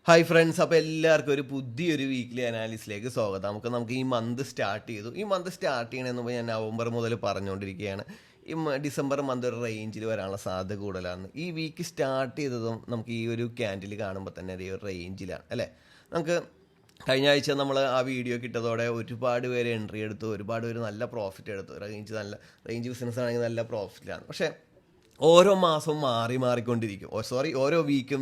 Hi friends, അപ്പോൾ എല്ലാവർക്കും ഒരു പുതിയൊരു വീക്ക്ലി അനാലിസിലേക്ക് സ്വാഗതം. നമുക്ക് ഈ മന്ത് സ്റ്റാർട്ട് ചെയ്തു. ഈ മന്ത് സ്റ്റാർട്ട് ചെയ്യണമെന്ന് ഞാൻ നവംബർ മുതൽ പറഞ്ഞുകൊണ്ടിരിക്കുകയാണ്. ഡിസംബർ മന്ത് ഒരു റേഞ്ചിൽ വരാനുള്ള സാധ്യത കൂടുതലാണ്. ഈ വീക്ക് സ്റ്റാർട്ട് ചെയ്തതും നമുക്ക് ഈ ഒരു ക്യാൻഡിൽ കാണുമ്പോൾ തന്നെ അത് ഒരു റേഞ്ചിലാണ് അല്ലേ. നമുക്ക് കഴിഞ്ഞ ആഴ്ച നമ്മൾ ആ വീഡിയോ കിട്ടതോടെ ഒരുപാട് പേര് എൻട്രി എടുത്തു, ഒരുപാട് പേര് നല്ല പ്രോഫിറ്റ് എടുത്തു. റേഞ്ച് ബിസിനസ് ആണെങ്കിൽ നല്ല പ്രോഫിറ്റിലാണ്. പക്ഷേ ഓരോ മാസവും മാറിക്കൊണ്ടിരിക്കും. ഓരോ വീക്കും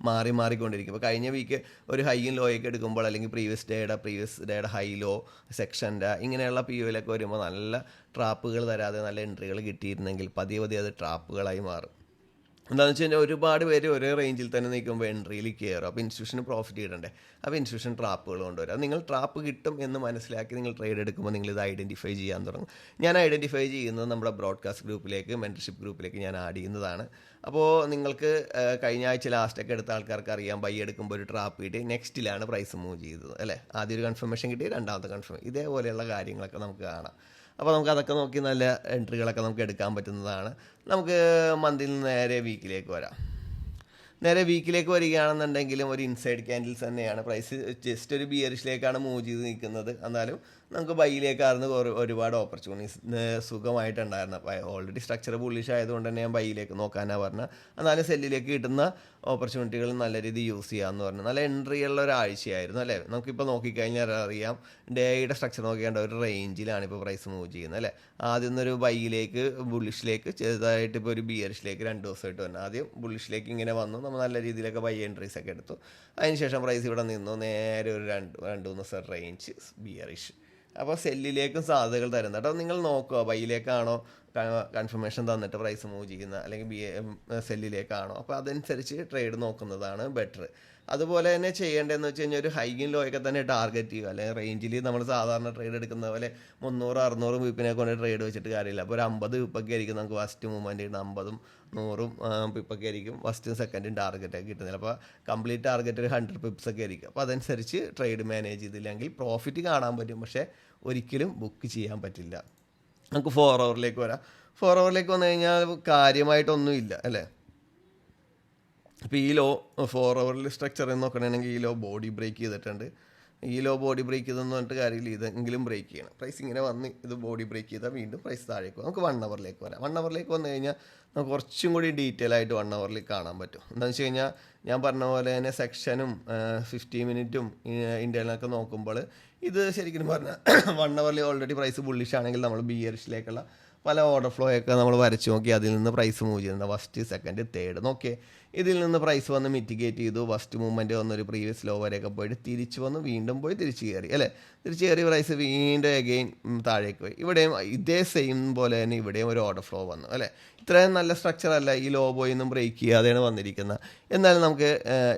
മാറിക്കൊണ്ടിരിക്കും. ഇപ്പോൾ കഴിഞ്ഞ വീക്ക് ഒരു ഹൈയും ലോയൊക്കെ എടുക്കുമ്പോൾ, അല്ലെങ്കിൽ പ്രീവിയസ് ഡേയുടെ ഹൈ ലോ സെക്ഷൻ്റെ ഇങ്ങനെയുള്ള പി ഒയിലൊക്കെ വരുമ്പോൾ നല്ല ട്രാപ്പുകൾ തരാതെ നല്ല എൻട്രികൾ കിട്ടിയിരുന്നെങ്കിൽ പതിയെ അത് ട്രാപ്പുകളായി മാറും. എന്താണെന്ന് വെച്ച് കഴിഞ്ഞാൽ ഒരുപാട് പേര് ഒരേ റേഞ്ചിൽ തന്നെ നിൽക്കുമ്പോൾ എൻട്രിയിൽ കയറും. അപ്പോൾ ഇൻസ്റ്റിറ്റ്യൂഷന് പ്രോഫിറ്റ് കിട്ടണ്ടേ. അപ്പോൾ ഇൻസ്റ്റിറ്റ്യൂഷൻ ട്രാപ്പുകൾ കൊണ്ടുവരും. അത് നിങ്ങൾ ട്രാപ്പ് കിട്ടും എന്ന് മനസ്സിലാക്കി നിങ്ങൾ ട്രേഡ് എടുക്കുമ്പോൾ നിങ്ങളിത് ഐഡൻറ്റിഫൈ ചെയ്യാൻ തുടങ്ങും. ഞാൻ ഐഡൻറ്റിഫൈ ചെയ്യുന്നത് നമ്മുടെ ബ്രോഡ്കാസ്റ്റ് ഗ്രൂപ്പിലേക്ക്, മെൻറ്റർഷിപ്പ് ഗ്രൂപ്പിലേക്ക് ഞാൻ ആഡ് ചെയ്യുന്നതാണ്. അപ്പോൾ നിങ്ങൾക്ക് കഴിഞ്ഞ ആഴ്ച ലാസ്റ്റൊക്കെ എടുത്ത ആൾക്കാർക്ക് അറിയാം, ബൈ എടുക്കുമ്പോൾ ഒരു ട്രാപ്പ് കിട്ടി, നെക്സ്റ്റിലാണ് പ്രൈസ് മൂവ് ചെയ്തത് അല്ലേ. ആദ്യം ഒരു കൺഫർമേഷൻ കിട്ടി, രണ്ടാമത്തെ കൺഫർമേഷൻ, ഇതേപോലെയുള്ള കാര്യങ്ങളൊക്കെ നമുക്ക് കാണാം. അപ്പോൾ നമുക്ക് അതൊക്കെ നോക്കി നല്ല എൻട്രികളൊക്കെ നമുക്ക് എടുക്കാൻ പറ്റുന്നതാണ്. നമുക്ക് മന്തിൽ നിന്ന് നേരെ വീക്കിലേക്ക് വരാം. നേരെ വീക്കിലേക്ക് വരികയാണെന്നുണ്ടെങ്കിലും ഒരു ഇൻസൈഡ് ക്യാൻഡിൽസ് തന്നെയാണ്. പ്രൈസ് ജസ്റ്റ് ഒരു ബിയറിഷിലേക്കാണ് മൂവ് ചെയ്ത് നിൽക്കുന്നത്. എന്നാലും നമുക്ക് ബൈയിലേക്കായിരുന്നു ഒരുപാട് ഓപ്പർച്യൂണിറ്റീസ് സുഖമായിട്ടുണ്ടായിരുന്നു. അപ്പോൾ ഓൾറെഡി സ്ട്രക്ചർ ബുള്ളിഷ് ആയതുകൊണ്ട് തന്നെ ഞാൻ ബൈയിലേക്ക് നോക്കാനാണ് പറഞ്ഞത്. എന്നാലും സെല്ലിലേക്ക് കിട്ടുന്ന ഓപ്പർച്യൂണിറ്റികൾ നല്ല രീതിയിൽ യൂസ് ചെയ്യാമെന്ന് പറഞ്ഞു. നല്ല എൻട്രി ഉള്ള ഒരാഴ്ചയായിരുന്നു അല്ലേ. നമുക്കിപ്പോൾ നോക്കിക്കഴിഞ്ഞാൽ അറിയാം, ഡേയുടെ സ്ട്രക്ചർ നോക്കിയാണ്ട് ഒരു റേഞ്ചിലാണ് ഇപ്പോൾ പ്രൈസ് മൂവ് ചെയ്യുന്നത് അല്ലേ. ആദ്യം നിന്നൊരു ബൈയിലേക്ക് ബുള്ളിഷിലേക്ക് ചെറുതായിട്ട് ഇപ്പോൾ ഒരു ബിയറിഷിലേക്ക് 2 ദിവസമായിട്ട് വന്നു. ആദ്യം ബുള്ളിഷിലേക്ക് ഇങ്ങനെ വന്നു, നമ്മൾ നല്ല രീതിയിലൊക്കെ ബൈ എൻട്രീസ് ഒക്കെ എടുത്തു. അതിനുശേഷം പ്രൈസ് ഇവിടെ നിന്നു നേരെ ഒരു രണ്ട് മൂന്ന് ദിവസം റേഞ്ച് ബിയറിഷ്. അപ്പോൾ സെല്ലിലേക്കും സാധ്യതകൾ തരുന്നത് കേട്ടോ. നിങ്ങൾ നോക്കുക, ബൈയിലേക്കാണോ കൺഫർമേഷൻ തന്നിട്ട് പ്രൈസ് മൂവ് ചെയ്യുന്ന, അല്ലെങ്കിൽ സെല്ലിലേക്കാണോ. അപ്പോൾ അതനുസരിച്ച് ട്രേഡ് നോക്കുന്നതാണ് ബെറ്റർ. അതുപോലെ തന്നെ ചെയ്യേണ്ടതെന്ന് വെച്ച് കഴിഞ്ഞാൽ ഒരു ഹൈയും ലോയൊക്കെ തന്നെ ടാർഗറ്റ് ചെയ്യുക. അല്ലെങ്കിൽ റേഞ്ചിൽ നമ്മൾ സാധാരണ ട്രേഡ് എടുക്കുന്ന പോലെ 300-600 വിപ്പിനെ കൊണ്ട് ട്രേഡ് വെച്ചിട്ട് കാര്യമില്ല. അപ്പോൾ ഒരു 50 വിപ്പൊക്കെ ആയിരിക്കും നമുക്ക് ഫസ്റ്റ് മൂവ്മെൻറ്റ് ചെയ്യുന്നത്. 50-ഉം 100-ഉം പിപ്പൊക്കെ ആയിരിക്കും ഫസ്റ്റും സെക്കൻഡും ടാർഗറ്റൊക്കെ കിട്ടുന്നില്ല. അപ്പോൾ കംപ്ലീറ്റ് ടാർഗറ്റ് ഒരു 100 പിപ്സ് ഒക്കെ ആയിരിക്കും. അപ്പോൾ അതനുസരിച്ച് ട്രേഡ് മാനേജ് ചെയ്തില്ലെങ്കിൽ പ്രോഫിറ്റ് കാണാൻ പറ്റും, പക്ഷേ ഒരിക്കലും ബുക്ക് ചെയ്യാൻ പറ്റില്ല. നമുക്ക് 4 ഹവറിലേക്ക് വരാം. 4 ഹവറിലേക്ക് വന്നു കഴിഞ്ഞാൽ കാര്യമായിട്ടൊന്നുമില്ല അല്ലേ. ഇപ്പോൾ ഈ ലോ 4 ഹവറിൽ സ്ട്രക്ചർ നോക്കണമെങ്കിൽ ഈ ലോ ബോഡി ബ്രേക്ക് ചെയ്തിട്ടുണ്ട്. ഈ ലോ ബോഡി ബ്രേക്ക് ചെയ്തെന്ന് പറഞ്ഞിട്ട് കാര്യമില്ല, ഇതെങ്കിലും ബ്രേക്ക് ചെയ്യണം. പ്രൈസ് ഇങ്ങനെ വന്ന് ഇത് ബോഡി ബ്രേക്ക് ചെയ്താൽ വീണ്ടും പ്രൈസ് താഴേക്ക് നമുക്ക് 1 ഹവറിലേക്ക് വരാം. 1 ഹവറിലേക്ക് വന്നു കഴിഞ്ഞാൽ നമുക്ക് കുറച്ചും കൂടി ഡീറ്റെയിൽ ആയിട്ട് 1 ഹവറിൽ കാണാൻ പറ്റും. എന്താണെന്ന് വെച്ച് കഴിഞ്ഞാൽ ഞാൻ പറഞ്ഞ പോലെ തന്നെ സെക്ഷനും 50 മിനിറ്റും ഇന്ത്യയിലൊക്കെ നോക്കുമ്പോൾ ഇത് ശരിക്കും പറഞ്ഞാൽ 1 ഹവറിൽ ഓൾറെഡി പ്രൈസ് ബുള്ളിഷ് ആണെങ്കിൽ നമ്മൾ ബിയറിഷിലേക്കുള്ള പല ഓർഡർ ഫ്ലോ ഒക്കെ നമ്മൾ വരച്ച് നോക്കി, അതിൽ നിന്ന് പ്രൈസ് മൂവ് ചെയ്യുന്നത് ഫസ്റ്റ് സെക്കൻഡ് തേർഡ് നോക്കിയേ. ഇതിൽ നിന്ന് പ്രൈസ് വന്ന് മിറ്റിഗേറ്റ് ചെയ്തു, ഫസ്റ്റ് മൂവ്മെൻറ്റ് വന്നൊരു പ്രീവിയസ് ലോ വരെയൊക്കെ പോയിട്ട് തിരിച്ച് വന്ന് വീണ്ടും പോയി തിരിച്ച് കയറി അല്ലേ. തിരിച്ച് കയറി പ്രൈസ് വീണ്ടും അഗെയിൻ താഴേക്ക് പോയി. ഇവിടെയും ഇതേ സെയിം പോലെ തന്നെ ഇവിടെയും ഒരു ഓർഡർ ഫ്ലോ വന്നു അല്ലേ. ഇത്രയും നല്ല സ്ട്രക്ചർ അല്ല, ഈ ലോ പോയി ഒന്നും ബ്രേക്ക് ചെയ്യാതെയാണ് വന്നിരിക്കുന്നത്. എന്നാലും നമുക്ക്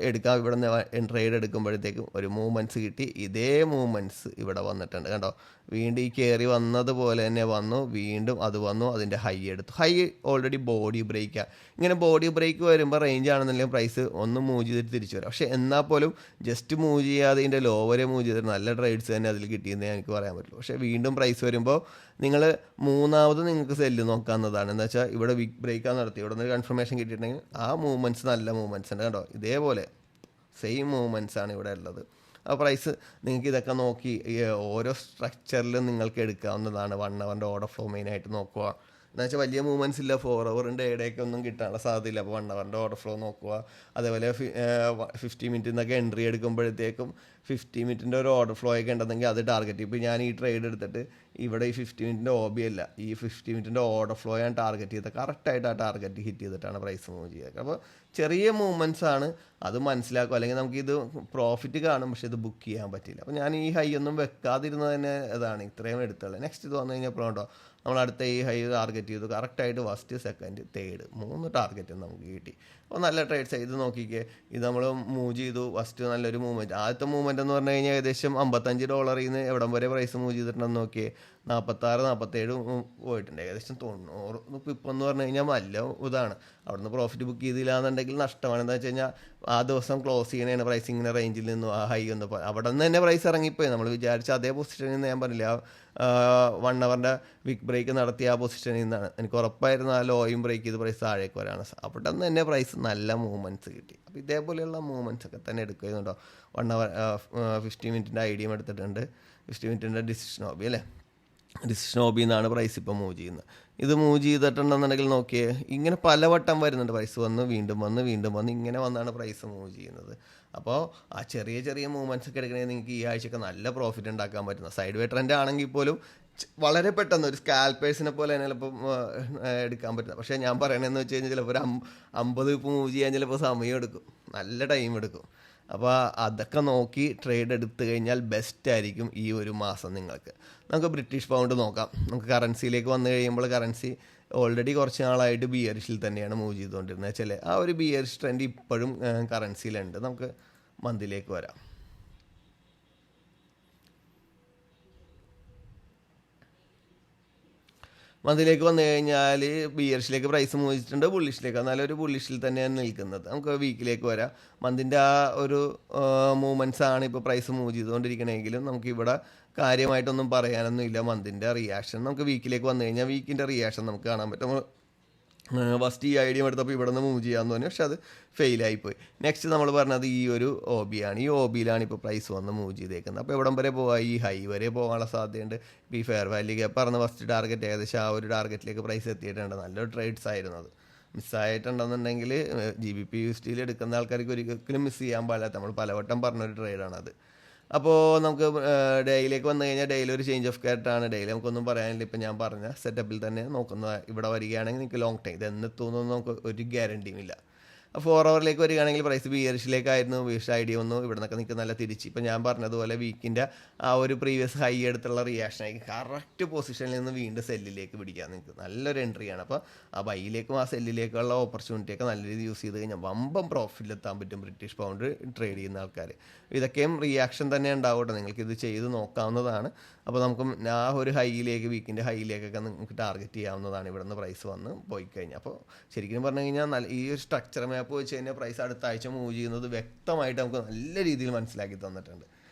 എടുക്കാം. ഇവിടെ നിന്ന് ട്രേഡ് എടുക്കുമ്പോഴത്തേക്കും ഒരു മൂവ്മെൻറ്റ്സ് കിട്ടി. ഇതേ മൂവ്മെൻറ്റ്സ് ഇവിടെ വന്നിട്ടുണ്ട് കണ്ടോ. വീണ്ടും ഈ കയറി വന്നതുപോലെ തന്നെ വന്നു, വീണ്ടും അത് വന്നു, അതിൻ്റെ ഹൈ എടുത്തു. ഹൈ ഓൾറെഡി ബോഡി ബ്രേക്കാണ്. ഇങ്ങനെ ബോഡി ബ്രേക്ക് വരുമ്പോൾ റേഞ്ച് ആണെന്നുണ്ടെങ്കിൽ പ്രൈസ് ഒന്ന് മൂവ് ചെയ്തിട്ട് തിരിച്ചു വരാം. പക്ഷേ എന്നാൽ പോലും ജസ്റ്റ് മൂവ് ചെയ്യാതെ ഇതിൻ്റെ ലോ വരെ മൂവ് ചെയ്തിട്ട് നല്ല ട്രേഡ്സ് തന്നെ അതിൽ കിട്ടിയെന്നേ എനിക്ക് പറയാൻ പറ്റുള്ളൂ. പക്ഷേ വീണ്ടും പ്രൈസ് വരുമ്പോൾ നിങ്ങൾ മൂന്നാമത് നിങ്ങൾക്ക് സെല്ല് നോക്കാവുന്നതാണ്. എന്താ വെച്ചാൽ ഇവിടെ വിക്ക് ബ്രേക്കാണ് നടത്തി, ഇവിടെ നിന്ന് കൺഫർമേഷൻ കിട്ടിയിട്ടുണ്ടെങ്കിൽ ആ മൂവ്മെൻറ്റ്സ് നല്ല മൂവ്മെൻറ്റ്സ് ഉണ്ട് കേട്ടോ. ഇതേപോലെ സെയിം മൂവ്മെൻറ്റ്സ് ആണ് ഇവിടെ ഉള്ളത്. ആ പ്രൈസ് നിങ്ങൾക്ക് ഇതൊക്കെ നോക്കി ഓരോ സ്ട്രക്ചറിലും നിങ്ങൾക്ക് എടുക്കാവുന്നതാണ്. 1 ഹവറിൻ്റെ ഓർഡർ ഫ്ലോ മെയിനായിട്ട് നോക്കുക. എന്താ വെച്ചാൽ വലിയ മൂവ്മെൻറ്റ്സ് ഇല്ല, 4 ഹവറിൻ്റെ ഇടയൊക്കെ ഒന്നും കിട്ടാനുള്ള സാധ്യതയില്ല. അപ്പോൾ 1 ഹവറിൻ്റെ ഓർഡർ ഫ്ലോ നോക്കുക. അതേപോലെ 50 മിനിറ്റിൽ നിന്നൊക്കെ എൻട്രി എടുക്കുമ്പോഴത്തേക്കും 50 മിനിറ്റിൻ്റെ ഒരു ഓർഡർ ഫ്ലോ ഒക്കെ ഉണ്ടെന്നെങ്കിൽ അത് ടാർഗറ്റ്. ഇപ്പോൾ ഞാൻ ഈ ട്രേഡ് എടുത്തിട്ട് ഇവിടെ ഈ 50 മിനിറ്റിൻ്റെ OB അല്ല, ഈ 50 മിനിറ്റിൻ്റെ ഓർഡർ ഫ്ലോ ഞാൻ ടാർഗറ്റ് ചെയ്തത് കറക്റ്റായിട്ട് ആ ടാർഗറ്റ് ഹിറ്റ് ചെയ്തിട്ടാണ് പ്രൈസ് മൂവ് ചെയ്യുക. അപ്പോൾ ചെറിയ മൂവ്മെൻറ്റ്സ് ആണ്, അത് മനസ്സിലാക്കും. അല്ലെങ്കിൽ നമുക്കിത് പ്രോഫിറ്റ് കാണും, പക്ഷേ ഇത് ബുക്ക് ചെയ്യാൻ പറ്റില്ല. അപ്പോൾ ഞാൻ ഈ ഹൈ ഒന്നും വെക്കാതിരുന്നത് തന്നെ ഇതാണ്, ഇത്രയും എടുത്തുള്ളത്. നെക്സ്റ്റ് ഇത് വന്നു കഴിഞ്ഞപ്പോഴുണ്ടോ നമ്മൾ അടുത്ത ഈ ഹൈ ടാർഗറ്റ് ചെയ്തു. കറക്റ്റായിട്ട് ഫസ്റ്റ് സെക്കൻഡ് തേർഡ് 3 ടാർഗറ്റ് നമുക്ക് കിട്ടി. അപ്പോൾ നല്ല ട്രേഡ്സ്. ഇത് നോക്കിക്കേ, ഇത് നമ്മൾ മൂവ് ചെയ്തു. ഫസ്റ്റ് നല്ലൊരു മൂവ്മെൻറ്റ്. ആദ്യത്തെ മൂവ്മെൻറ്റ് എന്ന് പറഞ്ഞു കഴിഞ്ഞാൽ ഏകദേശം $55 നിന്ന് എവിടം വരെ പ്രൈസ് മൂവ് ചെയ്തിട്ടുണ്ടെന്ന് നോക്കിയേ. 46-47 പോയിട്ടുണ്ട്. ഏകദേശം 90 പിപ്പെന്ന് പറഞ്ഞു കഴിഞ്ഞാൽ നല്ല ഇതാണ്. അവിടുന്ന് പ്രോഫിറ്റ് ബുക്ക് ചെയ്തില്ല എന്നുണ്ടെങ്കിൽ നഷ്ടമാണ്. എന്താ വെച്ച് കഴിഞ്ഞാൽ ആ ദിവസം ക്ലോസ് ചെയ്യണേണ് പ്രൈസ് ഇങ്ങനെ റേഞ്ചിൽ നിന്നും ആ ഹൈ ഒന്ന് അവിടെ നിന്ന് തന്നെ പ്രൈസ് ഇറങ്ങിപ്പോയി. നമ്മൾ വിചാരിച്ച അതേ പൊസിഷനിൽ നിന്ന് ഞാൻ പറഞ്ഞില്ല, 1 ഹവറിൻ്റെ വിക്ക് ബ്രേക്ക് നടത്തിയ ആ പൊസിഷനിൽ നിന്നാണ്. എനിക്ക് ഉറപ്പായിരുന്നു ആ ലോയും ബ്രേക്ക് ചെയ്ത് പ്രൈസ് താഴേക്ക് വരാണ്. അവിടെ നിന്ന് തന്നെ പ്രൈസ് നല്ല മൂവ്മെൻറ്റ്സ് കിട്ടി. അപ്പോൾ ഇതേപോലെയുള്ള മൂവ്മെൻറ്റ്സ് ഒക്കെ തന്നെ എടുക്കുന്നുണ്ടോ. 1 അവർ 50 മിനിറ്റിൻ്റെ ഐഡിയം എടുത്തിട്ടുണ്ട്, 50 മിനിറ്റിൻ്റെ ഡിസിഷൻ ഹോബി അല്ലേ. ഡിസിഷൻ ഹോബി എന്നാണ് പ്രൈസ് ഇപ്പോൾ മൂവ് ചെയ്യുന്നത്. ഇത് മൂവ് ചെയ്തിട്ടുണ്ടെന്നുണ്ടെങ്കിൽ നോക്കിയേ, ഇങ്ങനെ പലവട്ടം വരുന്നുണ്ട്. പ്രൈസ് വന്ന് വീണ്ടും വന്ന് വീണ്ടും വന്ന് ഇങ്ങനെ വന്നാണ് പ്രൈസ് മൂവ് ചെയ്യുന്നത്. അപ്പോൾ ആ ചെറിയ ചെറിയ മൂവ്മെൻറ്റ്സ് ഒക്കെ എടുക്കണമെങ്കിൽ നിങ്ങൾക്ക് ഈ ആഴ്ചയൊക്കെ നല്ല പ്രോഫിറ്റ് ഉണ്ടാക്കാൻ പറ്റുന്ന സൈഡ് വേ ട്രെൻഡ് ആണെങ്കിൽ പോലും വളരെ പെട്ടെന്ന് ഒരു സ്കാൽപ്പേഴ്സിനെ പോലെ തന്നെ ചിലപ്പോൾ എടുക്കാൻ പറ്റുന്നത്. പക്ഷേ ഞാൻ പറയണതെന്ന് വെച്ച് കഴിഞ്ഞാൽ ചിലപ്പോൾ ഒരു 50 ഇപ്പോൾ മൂവ് ചെയ്യാൻ ചിലപ്പോൾ സമയം എടുക്കും, നല്ല ടൈം എടുക്കും. അപ്പോൾ അതൊക്കെ നോക്കി ട്രേഡ് എടുത്തു കഴിഞ്ഞാൽ ബെസ്റ്റ് ആയിരിക്കും ഈ ഒരു മാസം നിങ്ങൾക്ക്. നമുക്ക് ബ്രിട്ടീഷ് പൗണ്ട് നോക്കാം. നമുക്ക് കറൻസിയിലേക്ക് വന്നു കഴിയുമ്പോൾ കറൻസി ഓൾറെഡി കുറച്ച് നാളായിട്ട് ബിയറിഷിൽ തന്നെയാണ് മൂവ് ചെയ്തുകൊണ്ടിരുന്നത്. ചില ആ ഒരു ബിയറിഷ് ട്രെൻഡ് ഇപ്പോഴും കറൻസിയിലുണ്ട്. നമുക്ക് മന്തിലേക്ക് വരാം. മന്തിലേക്ക് വന്നു കഴിഞ്ഞാൽ ബിയർഷിലേക്ക് പ്രൈസ് മൂവ് ചെയ്തിട്ടുണ്ട്, ബുള്ളിഷിലേക്ക് നല്ലൊരു ബുള്ളിഷിൽ തന്നെയാണ് നിൽക്കുന്നത്. നമുക്ക് വീക്കിലേക്ക് വരാം. മന്തിൻ്റെ ആ ഒരു മൂവ്മെൻറ്റ്സ് ആണ് ഇപ്പോൾ പ്രൈസ് മൂവ് ചെയ്തുകൊണ്ടിരിക്കണമെങ്കിലും നമുക്കിവിടെ കാര്യമായിട്ടൊന്നും പറയാനൊന്നും ഇല്ല. മന്തിൻ്റെ റിയാക്ഷൻ നമുക്ക് വീക്കിലേക്ക് വന്നു കഴിഞ്ഞാൽ വീക്കിൻ്റെ റിയാക്ഷൻ നമുക്ക് കാണാൻ പറ്റും. ഫസ്റ്റ് ഈ ഐഡിയ എടുത്തപ്പോൾ ഇവിടെ നിന്ന് മൂവ് ചെയ്യാമെന്ന് പറഞ്ഞു, പക്ഷെ അത് ഫെയിലായിപ്പോയി. നെക്സ്റ്റ് നമ്മൾ പറഞ്ഞത് ഈ ഒരു OB-ആണ്. ഈ OB-യിലാണ് ഇപ്പോൾ പ്രൈസ് വന്ന് മൂവ് ചെയ്തേക്കുന്നത്. അപ്പോൾ എവിടം വരെ പോകാം, ഈ ഹൈ വരെ പോകാനുള്ള സാധ്യതയുണ്ട്. ഇപ്പോൾ ഈ ഫെയർ വാല്യൂ ഗ്യാപ്പ് പറഞ്ഞ ഫസ്റ്റ് ടാർഗറ്റ് ഏകദേശം ആ ഒരു ടാർഗറ്റിലേക്ക് പ്രൈസ് എത്തിയിട്ടുണ്ട്. നല്ലൊരു ട്രേഡ്സ് ആയിരുന്നു അത്. മിസ്സായിട്ടുണ്ടെന്നുണ്ടെങ്കിൽ GBP USD എടുക്കുന്ന ആൾക്കാർക്ക് ഒരിക്കലും മിസ് ചെയ്യാൻ പാടില്ലാത്ത നമ്മൾ പലവട്ടം പറഞ്ഞൊരു ട്രേഡാണത്. അപ്പോൾ നമുക്ക് ഡേയിലേക്ക് വന്നു കഴിഞ്ഞാൽ ഡെയിലി ഒരു ചേഞ്ച് ഓഫ് ക്യാരക്ടറാണ്. ഡെയിലി നമുക്കൊന്നും പറയാനില്ല. ഇപ്പം ഞാൻ പറഞ്ഞ സെറ്റപ്പിൽ തന്നെ നോക്കുന്ന ഇവിടെ വരികയാണെങ്കിൽ നിങ്ങൾക്ക് ലോങ് ടൈം ഇത് എന്നെത്തുമെന്നൊന്നും നമുക്ക് ഒരു ഗ്യാരണ്ടിയും ഇല്ല. 4 അവറിലേക്ക് വരികയാണെങ്കിൽ പ്രൈസ് ബിയറിഷിലേക്കായിരുന്നു. ബിയറിഷ് ഐഡിയ വന്നു, ഇവിടെ നിന്നൊക്കെ നിങ്ങൾക്ക് നല്ല തിരിച്ച് ഇപ്പം ഞാൻ പറഞ്ഞതുപോലെ വീക്കിൻ്റെ ആ ഒരു പ്രീവിയസ് ഹൈ എടുത്തുള്ള റിയാക്ഷനായി കറക്റ്റ് പൊസിഷനിൽ നിന്ന് വീണ്ടും സെല്ലിലേക്ക് പിടിക്കാം. നിങ്ങൾക്ക് നല്ലൊരു എൻട്രിയാണ്. അപ്പോൾ ആ ബൈയിലേക്കും ആ സെല്ലിലേക്കുള്ള ഓപ്പർച്യൂണിറ്റിയൊക്കെ നല്ല രീതിയിൽ യൂസ് ചെയ്ത് കഴിഞ്ഞാൽ വമ്പം പ്രോഫിറ്റിലെത്താൻ പറ്റും ബ്രിട്ടീഷ് പൗണ്ട് ട്രേഡ് ചെയ്യുന്ന ആൾക്കാർ. ഇതൊക്കെയും റിയാക്ഷൻ തന്നെ ഉണ്ടാവട്ടെ, നിങ്ങൾക്കിത് ചെയ്ത് നോക്കാവുന്നതാണ്. അപ്പോൾ നമുക്ക് ആ ഒരു ഹൈയിലേക്ക് വീക്കിൻ്റെ ഹൈയിലേക്കൊക്കെ നിങ്ങൾക്ക് ടാർഗറ്റ് ചെയ്യാവുന്നതാണ് ഇവിടെ നിന്ന് പ്രൈസ് വന്ന് പോയി കഴിഞ്ഞാൽ. അപ്പോൾ ശരിക്കും പറഞ്ഞു കഴിഞ്ഞാൽ ഈ ഒരു സ്ട്രക്ചർ മാപ്പ് വെച്ച് കഴിഞ്ഞാൽ പ്രൈസ് അടുത്ത ആഴ്ച മൂവ് ചെയ്യുന്നത് വ്യക്തമായിട്ട് നമുക്ക് നല്ല രീതിയിൽ മനസ്സിലാക്കി തന്നിട്ടുണ്ട്.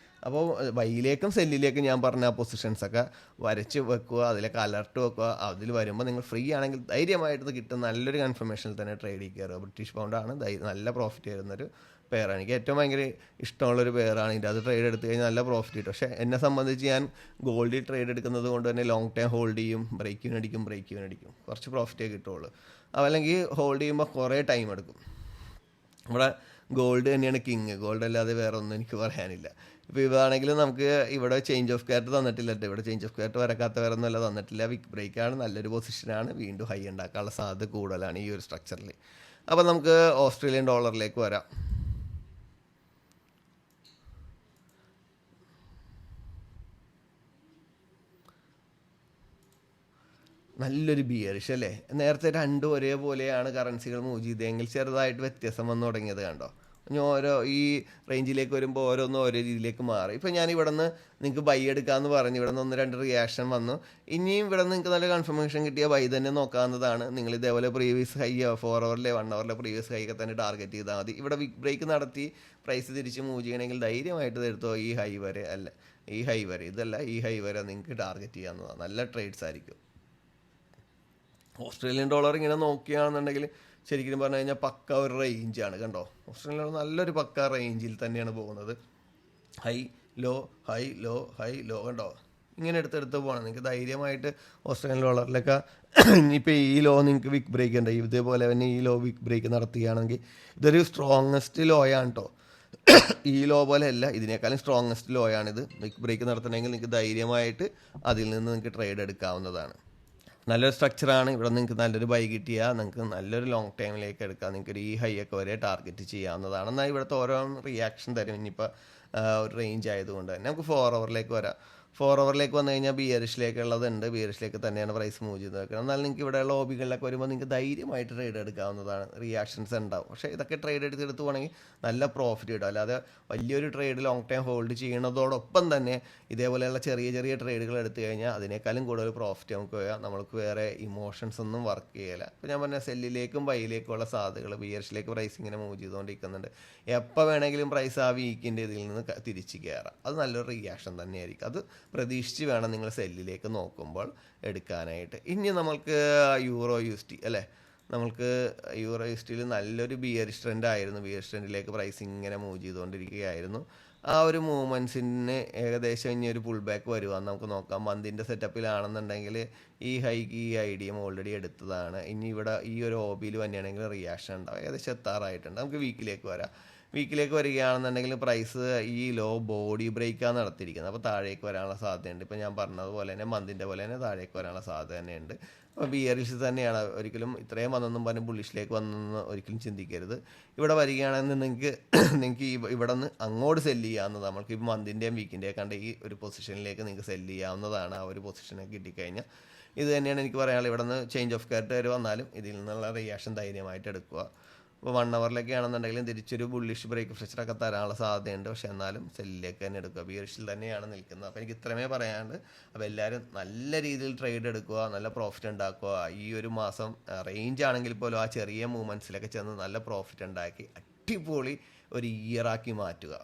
അപ്പോൾ ബൈയിലേക്കും സെല്ലിലേക്കും ഞാൻ പറഞ്ഞ ആ പൊസിഷൻസൊക്കെ വരച്ച് വെക്കുക, അതിലേക്ക് അലർട്ട് വെക്കുക. അതിൽ വരുമ്പോൾ നിങ്ങൾ ഫ്രീ ആണെങ്കിൽ ധൈര്യമായിട്ട് കിട്ടുന്ന നല്ലൊരു കൺഫർമേഷനിൽ തന്നെ ട്രേഡിൽ കയറുക. ബ്രിട്ടീഷ് പൗണ്ടാണ് നല്ല പ്രോഫിറ്റ് തരുന്നൊരു പെയറാണ്. എനിക്ക് ഏറ്റവും ഭയങ്കര ഇഷ്ടമുള്ളൊരു പെയറാണ്. ഇതിൻ്റെ അത് ട്രേഡ് എടുത്തു കഴിഞ്ഞാൽ നല്ല പ്രോഫിറ്റ് കിട്ടും. പക്ഷേ എന്നെ സംബന്ധിച്ച് ഞാൻ ഗോൾഡിൽ ട്രേഡ് എടുക്കുന്നത് കൊണ്ട് തന്നെ ലോങ് ടൈം ഹോൾഡ് ചെയ്യും, ബ്രേക്കിന് അടിക്കും, കുറച്ച് പ്രോഫിറ്റേ കിട്ടുള്ളൂ. അല്ലെങ്കിൽ ഹോൾഡ് ചെയ്യുമ്പോൾ കുറേ ടൈം എടുക്കും. ഇവിടെ ഗോൾഡ് തന്നെയാണ് കിങ്, ഗോൾഡ് അല്ലാതെ വേറെ ഒന്നും എനിക്ക് പറയാനില്ല. ഇപ്പോൾ ഇതാണെങ്കിലും നമുക്ക് ഇവിടെ ചേഞ്ച് ഓഫ് ക്യാരക്ടർ തന്നിട്ടില്ല. ഇവിടെ ചേഞ്ച് ഓഫ് ക്യാരക്ടർ വരക്കാത്ത വേറെ ഒന്നുമല്ല തന്നിട്ടില്ല. വിക്ക് ബ്രേക്കാണ്, നല്ലൊരു പൊസിഷനാണ്, വീണ്ടും ഹൈ ഉണ്ടാക്കാനുള്ള സാധ്യത കൂടുതലാണ് ഈ ഒരു സ്ട്രക്ചറിൽ. അപ്പോൾ നമുക്ക് ഓസ്ട്രേലിയൻ ഡോളറിലേക്ക് വരാം. നല്ലൊരു ബിയറിഷ് അല്ലേ. നേരത്തെ രണ്ടും ഒരേപോലെയാണ് കറൻസികൾ മൂവ് ചെയ്തതെങ്കിൽ ചെറുതായിട്ട് വ്യത്യാസം വന്നു തുടങ്ങിയത് കണ്ടോ. ഇനി ഓരോ ഈ റേഞ്ചിലേക്ക് വരുമ്പോൾ ഓരോന്നും ഓരോ രീതിയിലേക്ക് മാറി. ഇപ്പോൾ ഞാൻ ഇവിടെ നിന്ന് നിങ്ങൾക്ക് ബൈ എടുക്കാമെന്ന് പറഞ്ഞു, ഇവിടെ നിന്ന് 1-2 റിയാക്ഷൻ വന്നു. ഇനിയും ഇവിടെ നിന്ന് നിങ്ങൾക്ക് നല്ല കൺഫർമേഷൻ കിട്ടിയ ബൈ തന്നെ നോക്കാവുന്നതാണ്. നിങ്ങൾ ഇതേപോലെ പ്രീവിയസ് ഹൈ 4 അവറിലെ 1 അവറിലെ പ്രീവിയസ് ഹൈ ഒക്കെ തന്നെ ടാർഗറ്റ് ചെയ്താൽ മതി. ഇവിടെ വിക്ക് ബ്രേക്ക് നടത്തി പ്രൈസ് തിരിച്ച് മൂവ് ചെയ്യണമെങ്കിൽ ധൈര്യമായിട്ട് എടുത്തോ. ഈ ഹൈ വരെ ഇതല്ല, ഈ ഹൈ വരെ നിങ്ങൾക്ക് ടാർഗറ്റ് ചെയ്യാവുന്നതാണ്. നല്ല ട്രേഡ്സ് ആയിരിക്കും. ഓസ്ട്രേലിയൻ ഡോളർ ഇങ്ങനെ നോക്കുകയാണെന്നുണ്ടെങ്കിൽ ശരിക്കും പറഞ്ഞു കഴിഞ്ഞാൽ പക്ക ഒരു റേഞ്ചാണ് കണ്ടോ. ഓസ്ട്രേലിയൻ ഡോളർ നല്ലൊരു പക്ക റേഞ്ചിൽ തന്നെയാണ് പോകുന്നത്. ഹൈ ലോ കണ്ടോ. ഇങ്ങനെ എടുത്തെടുത്ത് പോകണം. നിങ്ങൾക്ക് ധൈര്യമായിട്ട് ഓസ്ട്രേലിയൻ ഡോളറിലൊക്കെ ഇനിയിപ്പോൾ ഈ ലോ നിങ്ങൾക്ക് വിക്ക് ബ്രേക്ക് ഉണ്ട്, ഇതേപോലെ തന്നെ ഈ ലോ വിക്ക് ബ്രേക്ക് നടത്തുകയാണെങ്കിൽ ഇതൊരു സ്ട്രോങ്ങസ്റ്റ് ലോ ആണ് കേട്ടോ. ഈ ലോ പോലെ അല്ല, ഇതിനേക്കാളും സ്ട്രോങ്ങസ്റ്റ് ലോ ആണിത്. വിക്ക് ബ്രേക്ക് നടത്തണമെങ്കിൽ നിങ്ങൾക്ക് ധൈര്യമായിട്ട് അതിൽ നിന്ന് നിങ്ങൾക്ക് ട്രേഡ് എടുക്കാവുന്നതാണ്. നല്ലൊരു സ്ട്രക്ചറാണ്. ഇവിടെ നിങ്ങൾക്ക് നല്ലൊരു ബൈ കിട്ടിയാൽ നിങ്ങൾക്ക് നല്ലൊരു ലോങ് ടൈമിലേക്ക് എടുക്കാം. നിങ്ങൾക്ക് ഈ ഹൈ ഒക്കെ വരെ ടാർഗറ്റ് ചെയ്യാവുന്നതാണ്. എന്നാൽ ഇവിടുത്തെ ഓരോ റിയാക്ഷൻ തരും. ഇനിയിപ്പോൾ ഒരു റേഞ്ച് ആയതുകൊണ്ട് തന്നെ നമുക്ക് 4 അവറിലേക്ക് വരാം. 4 അവറിലേക്ക് വന്നു കഴിഞ്ഞാൽ ബിയറിഷിലേക്കുള്ളതുണ്ട്. ബിയറിഷിലേക്ക് തന്നെയാണ് പ്രൈസ് മൂവ് ചെയ്ത് വെക്കുന്നത്. എന്നാൽ നിങ്ങൾക്ക് ഇവിടെയുള്ള OB-കളിലൊക്കെ വരുമ്പോൾ നിങ്ങൾക്ക് ധൈര്യമായിട്ട് ട്രേഡ് എടുക്കാവുന്നതാണ്. റിയാക്ഷൻസ് ഉണ്ടാവും, പക്ഷേ ഇതൊക്കെ ട്രേഡ് എടുത്ത് പോകണമെങ്കിൽ നല്ല പ്രോഫിറ്റ് കിട്ടും. അല്ലാതെ വലിയൊരു ട്രേഡ് ലോങ് ടൈം ഹോൾഡ് ചെയ്യുന്നതോടൊപ്പം തന്നെ ഇതേപോലെയുള്ള ചെറിയ ചെറിയ ട്രേഡുകൾ എടുത്തു കഴിഞ്ഞാൽ അതിനേക്കാളും കൂടുതൽ പ്രോഫിറ്റ് നമുക്ക് വരാം. നമ്മൾക്ക് വേറെ ഇമോഷൻസ് ഒന്നും വർക്ക് ചെയ്യില്ല. ഇപ്പോൾ ഞാൻ പറഞ്ഞ സെല്ലിലേക്കും ബൈയിലേക്കുള്ള സാധ്യതകൾ ബിയറിഷിലേക്ക് പ്രൈസ് ഇങ്ങനെ മൂവ് ചെയ്തുകൊണ്ടിരിക്കുന്നുണ്ട്. എപ്പോൾ വേണമെങ്കിലും പ്രൈസ് ആ വീക്കിൻ്റെ ഇതിൽ നിന്ന് തിരിച്ച് കയറാം. അത് നല്ലൊരു റിയാക്ഷൻ തന്നെയായിരിക്കും. അത് പ്രതീക്ഷിച്ച് വേണം നിങ്ങൾ സെല്ലിലേക്ക് നോക്കുമ്പോൾ എടുക്കാനായിട്ട്. ഇനി നമ്മൾക്ക് യൂറോ USD അല്ലേ. നമ്മൾക്ക് യൂറോ ഹിസ്റ്ററിയിൽ നല്ലൊരു ബിയറിഷ് ട്രെൻഡ് ആയിരുന്നു. ബിയറിഷ് ട്രെൻഡിലേക്ക് പ്രൈസ് ഇങ്ങനെ മൂവ് ചെയ്തുകൊണ്ടിരിക്കുകയായിരുന്നു. ആ ഒരു മൂവ്മെൻറ്റ്സിന് ഏകദേശം ഇനി ഒരു പുൾ ബാക്ക് വരുവാന്ന് നമുക്ക് നോക്കാം. മന്തിൻ്റെ സെറ്റപ്പിലാണെന്നുണ്ടെങ്കിൽ ഈ ഹൈക്ക് ഈ ഐഡിയം ഓൾറെഡി എടുത്തതാണ്. ഇനി ഇവിടെ ഈ ഒരു ഓബിയിൽ തന്നെയാണെങ്കിൽ റിയാക്ഷൻ ഉണ്ടാവും. ഏകദേശം എത്താറായിട്ടുണ്ട്. നമുക്ക് വീക്കിലേക്ക് വരാം. വീക്കിലേക്ക് വരികയാണെന്നുണ്ടെങ്കിൽ പ്രൈസ് ഈ ലോ ബോഡി ബ്രേക്കാണ് നടത്തിയിരിക്കുന്നത്. അപ്പോൾ താഴേക്ക് വരാനുള്ള സാധ്യതയുണ്ട്. ഇപ്പോൾ ഞാൻ പറഞ്ഞതുപോലെ തന്നെ മന്തിൻ്റെ പോലെ തന്നെ താഴേക്ക് വരാനുള്ള സാധ്യത തന്നെയുണ്ട്. അപ്പോൾ ബിയറിഷ് തന്നെയാണ്. ഒരിക്കലും ഇത്രയും വന്നെന്നും പറഞ്ഞ് ബുള്ളിഷിലേക്ക് വന്നെന്ന് ഒരിക്കലും ചിന്തിക്കരുത്. ഇവിടെ വരികയാണെങ്കിൽ നിങ്ങൾക്ക് ഇവിടെ നിന്ന് അങ്ങോട്ട് സെല്ല് ചെയ്യാവുന്നത്. നമ്മൾക്ക് ഈ മന്തിൻ്റെയും വീക്കിൻ്റെയും കണ്ട ഈ ഒരു പൊസിഷനിലേക്ക് നിങ്ങൾക്ക് സെല്ല് ചെയ്യാവുന്നതാണ്. ആ ഒരു പൊസിഷനൊക്കെ കിട്ടിക്കഴിഞ്ഞാൽ ഇത് തന്നെയാണ് എനിക്ക് പറയാനുള്ളത്. ഇവിടെ നിന്ന് ചേഞ്ച് ഓഫ് കാരക്ടർ വന്നാലും ഇതിൽ നിന്നുള്ള റിയാക്ഷൻ ധൈര്യമായിട്ട് എടുക്കുക. ഇപ്പോൾ 1 അവറിലൊക്കെ ആണെന്നുണ്ടെങ്കിലും തിരിച്ചൊരു ബുള്ളിഷ് ബ്രേക്ക് പ്രഷറൊക്കെ തരാനുള്ള സാധ്യതയുണ്ട്. പക്ഷെ എന്നാലും സെല്ലിലേക്ക് തന്നെ എടുക്കുക. ബിയറിഷിൽ തന്നെയാണ് നിൽക്കുന്നത്. അപ്പോൾ എനിക്ക് ഇത്രമേ പറയാണ്ട്. അപ്പോൾ എല്ലാവരും നല്ല രീതിയിൽ ട്രേഡ് എടുക്കുക, നല്ല പ്രോഫിറ്റ് ഉണ്ടാക്കുക. ഈ ഒരു മാസം റേഞ്ച് ആണെങ്കിൽ പോലും ആ ചെറിയ മൂവ്മെൻറ്റ്സിലൊക്കെ ചെന്ന് നല്ല പ്രോഫിറ്റ് ഉണ്ടാക്കി അടിപൊളി ഒരു ഇയറാക്കി മാറ്റുക.